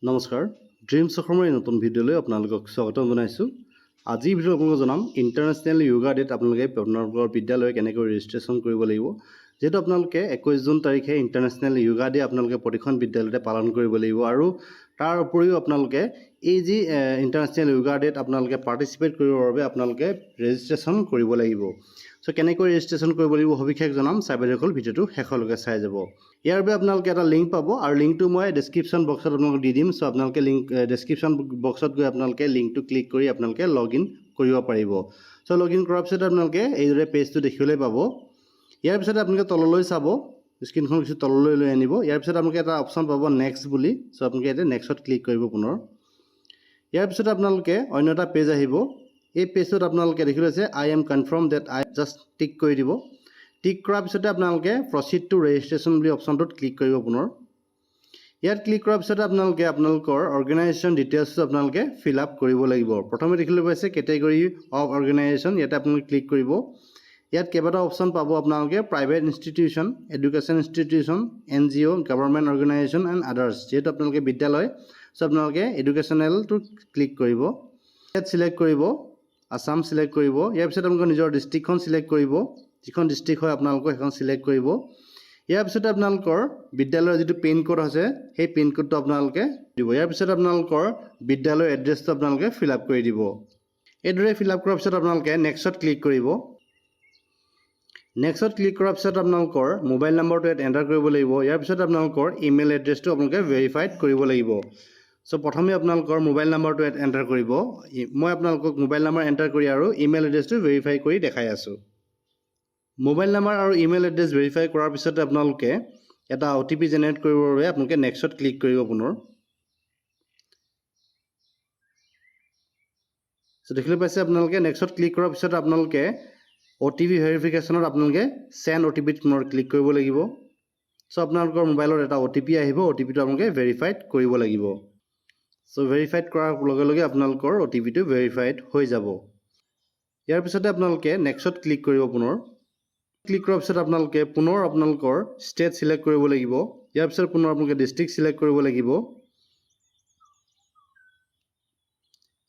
নমস্কাৰ ড্ৰিমছ অসমৰ এই নতুন ভিডিঅ'লৈ আপোনালোকক স্বাগতম জনাইছোঁ। আজিৰ ভিডিঅ'ত আপোনালোকক জনাম ইণ্টাৰনেশ্যনেল য়োগা ডেত আপোনালোকে আপোনালোকৰ বিদ্যালয়ে কেনেকৈ ৰেজিষ্ট্ৰেশ্যন কৰিব লাগিব। যেহেতু আপোনালোকে 21 জুন তাৰিখে ইণ্টাৰনেশ্যনেল য়োগা ডে আপোনালোকে প্ৰতিখন বিদ্যালয়তে পালন কৰিব লাগিব আৰু তাৰ উপৰিও আপোনালোকে এই যি ইণ্টাৰনেশ্যনেল য়োগা ডেত আপোনালোকে পাৰ্টিচিপেট কৰিবৰ বাবে আপোনালোকে ৰেজিষ্ট্ৰেশ্যন কৰিব লাগিব। সো কেনেকৈ ৰেজিষ্ট্ৰেশ্যন কৰিব লাগিব সবিশেষ জনাম, চাইবাৰসকল ভিডিঅ'টো শেষলৈকে চাই যাব। ইয়াৰ বাবে আপোনালোকে এটা লিংক পাব আৰু লিংকটো মই ডেছক্ৰিপশ্যন বক্সত আপোনালোকক দি দিম। সো আপোনালোকে লিংক ডেছক্ৰিপশ্যন বক্সত গৈ আপোনালোকে লিংকটো ক্লিক কৰি আপোনালোকে লগইন কৰিব পাৰিব। সো লগইন কৰাৰ পিছত আপোনালোকে এইদৰে পেজটো দেখিবলৈ পাব। ইয়াৰ পিছত আপোনালোকে তললৈ চাব, স্ক্ৰীনখন কিছু তললৈ লৈ আনিব। ইয়াৰ পিছত আপোনালোকে এটা অপশ্যন পাব নেক্সট বুলি। সো আপোনালোকে ইয়াতে নেক্সটত ক্লিক কৰিব পুনৰ। ইয়াৰ পিছত আপোনালোকে অন্য এটা পেজ আহিব। এই পেজত আপোনালোকে দেখি লৈছে I am confirm date I just tick কৰি দিব। টিক কৰাৰ পিছতে আপোনালোকে প্ৰচিড টু ৰেজিষ্ট্ৰেশ্যন বুলি অপশ্যনটোত ক্লিক কৰিব পুনৰ। ইয়াত ক্লিক কৰাৰ পিছতে আপোনালোকে আপোনালোকৰ অৰ্গেনাইজেশ্যন ডিটেইলছটো আপোনালোকে ফিল আপ কৰিব লাগিব। প্ৰথমে দেখিবলৈ পাইছে কেটেগৰী অফ অৰ্গেনাইজেশ্যন, ইয়াতে আপোনালোকে ক্লিক কৰিব। ইয়াত কেইবাটাও অপশ্যন পাব আপোনালোকে private institution, education institution, NGO, government organisation and others. যিহেতু আপোনালোকে বিদ্যালয়, চ' আপোনালোকে এডুকেশ্যনেলটো ক্লিক কৰিব। ইয়াত চিলেক্ট কৰিব আছাম চিলেক্ট কৰিব। ইয়াৰ পিছত আপোনালোকৰ নিজৰ ডিষ্ট্ৰিক্টখন চিলেক্ট কৰিব, যিখন ডিষ্ট্ৰিক্ট হয় আপোনালোকৰ সেইখন চিলেক্ট কৰিব। ইয়াৰ পিছতে আপোনালোকৰ বিদ্যালয়ৰ যিটো পিন কোড আছে সেই পিন কোডটো আপোনালোকে দিব। ইয়াৰ পিছত আপোনালোকৰ বিদ্যালয়ৰ এড্ৰেছটো আপোনালোকে ফিল আপ কৰি দিব। এইদৰে ফিল আপ কৰাৰ পিছত আপোনালোকে নেক্সটত ক্লিক কৰিব। নেক্সটত ক্লিক কৰাৰ পিছত আপোনালোকৰ মোবাইল নম্বৰটো ইয়াত এণ্টাৰ কৰিব লাগিব। ইয়াৰ পিছত আপোনালোকৰ ইমেইল এড্ৰেছটো আপোনালোকে ভেৰিফাইড কৰিব লাগিব। সো প্ৰথমে আপোনালোকৰ মোবাইল নম্বৰটো ইয়াত এণ্টাৰ কৰিব। মই আপোনালোকক মোবাইল নম্বৰ এণ্টাৰ কৰি আৰু ইমেইল এড্ৰেছটো ভেৰিফাই কৰি দেখাই আছোঁ। মোবাইল নম্বৰ আৰু ইমেইল এড্ৰেছ ভেৰিফাই কৰাৰ পিছতে আপোনালোকে এটা OTP জেনেৰেট কৰিবৰ বাবে আপোনালোকে নেক্সটত ক্লিক কৰিব পুনৰ। সো দেখিবলৈ পাইছে আপোনালোকে নেক্সটত ক্লিক কৰাৰ পিছত আপোনালোকে OTP ভেৰিফিকেশ্যনত আপোনালোকে চেণ্ড OTPত পুনৰ ক্লিক কৰিব লাগিব। সো আপোনালোকৰ মোবাইলত এটা OTP আহিব, OTPটো আপোনালোকে ভেৰিফাইড কৰিব লাগিব। সো ভেৰিফাইড কৰাৰ লগে লগে আপোনালোকৰ OTPটো ভেৰিফাইড হৈ যাব। ইয়াৰ পিছতে আপোনালোকে নেক্সটত ক্লিক কৰিব পুনৰ। ক্লিক কৰাৰ পিছত আপোনালোকে পুনৰ আপোনালোকৰ ষ্টেট চিলেক্ট কৰিব লাগিব। ইয়াৰ পিছত পুনৰ আপোনালোকে ডিষ্ট্ৰিক্ট চিলেক্ট কৰিব লাগিব।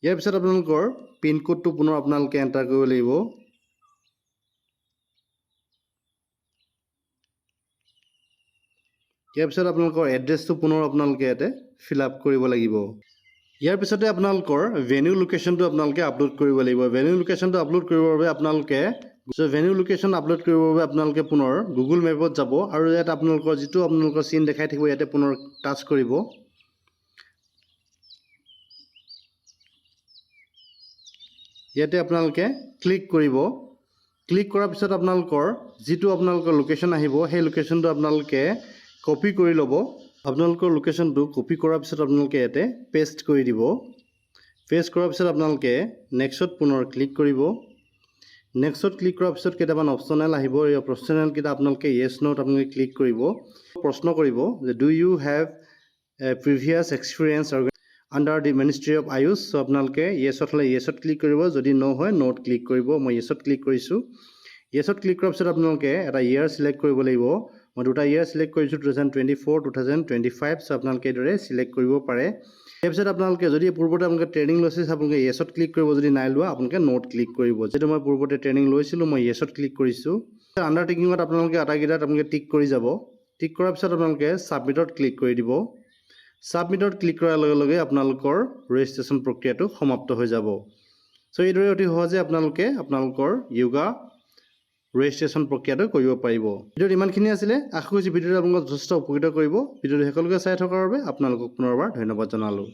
ইয়াৰ পিছত আপোনালোকৰ পিন কোডটো পুনৰ আপোনালোকে এণ্টাৰ কৰিব লাগিব। ইয়াৰ পিছত আপোনালোকৰ এড্ৰেছটো পুনৰ আপোনালোকে ইয়াতে ফিল আপ কৰিব লাগিব। ইয়াৰ পিছতে আপোনালোকৰ ভেনিউ লোকেশ্যনটো আপোনালোকে আপলোড কৰিব লাগিব। ভেনিউ লোকেশ্যনটো আপলোড কৰিবৰ বাবে আপোনালোকে ভেনিউ লোকেশ্যন আপলোড কৰিবৰ বাবে আপোনালোকে পুনৰ গুগল মেপত যাব আৰু ইয়াত আপোনালোকৰ যিটো আপোনালোকৰ চিন দেখাই থাকিব ইয়াতে পুনৰ টাচ কৰিব। ইয়াতে আপোনালোকে ক্লিক কৰিব। ক্লিক কৰাৰ পিছত আপোনালোকৰ যিটো আপোনালোকৰ লোকেশ্যন আহিব সেই লোকেশ্যনটো আপোনালোকে কপি কৰি ল'ব। আপোনালোকৰ লোকেশ্যনটো কপি কৰাৰ পিছত আপোনালোকে ইয়াতে পেষ্ট কৰি দিব। পেষ্ট কৰাৰ পিছত আপোনালোকে নেক্সটত পুনৰ ক্লিক কৰিব। নেক্সটত ক্লিক কৰাৰ পিছত কেইটামান অপশ্যনেল আহিব। এই অপশ্যনেলকেইটা আপোনালোকে য়েছ ন'ত আপোনালোকে ক্লিক কৰিব। প্ৰশ্ন কৰিব যে do you have previous experience under the ministry of AYUSH. চ' আপোনালোকে য়েছত হ'লে য়েছত ক্লিক কৰিব, যদি ন' হয় ন'ত ক্লিক কৰিব। মই য়েছত ক্লিক কৰিছোঁ। য়েছত ক্লিক কৰাৰ পিছত আপোনালোকে এটা ইয়েৰ চিলেক্ট কৰিব লাগিব। মই দুটা ইয়েৰ চিলেক্ট কৰিছোঁ, 2024, 2025। চ' আপোনালোকে এইদৰে চিলেক্ট কৰিব পাৰে। তাৰপিছত আপোনালোকে যদি পূৰ্বতে আপোনালোকে ট্ৰেইনিং লৈছে আপোনালোকে য়েছত ক্লিক কৰিব, যদি নাই লোৱা আপোনালোকে ন'ত ক্লিক কৰিব। যিহেতু মই পূৰ্বতে ট্ৰেইনিং লৈছিলোঁ মই য়েছত ক্লিক কৰিছোঁ। আণ্ডাৰটেকিঙত আপোনালোকে আটাইকেইটাত আপোনালোকে টিক কৰি যাব। টিক কৰাৰ পিছত আপোনালোকে ছাবমিটত ক্লিক কৰি দিব। ছাবমিটত ক্লিক কৰাৰ লগে লগে আপোনালোকৰ ৰেজিষ্ট্ৰেশ্যন প্ৰক্ৰিয়াটো সমাপ্ত হৈ যাব। চ' এইদৰে অতি সহজে আপোনালোকে আপোনালোকৰ য়োগা ৰেজিষ্ট্ৰেশ্যন প্ৰক্ৰিয়াটো কৰিব পাৰিব। ভিডিঅ'ত ইমানখিনি আছিলে। আশা কৰিছোঁ ভিডিঅ'টো আপোনালোকক যথেষ্ট উপকৃত কৰিব। ভিডিঅ'টো শেষলৈকে চাই থকাৰ বাবে আপোনালোকক পুনৰবাৰ ধন্যবাদ জনালোঁ।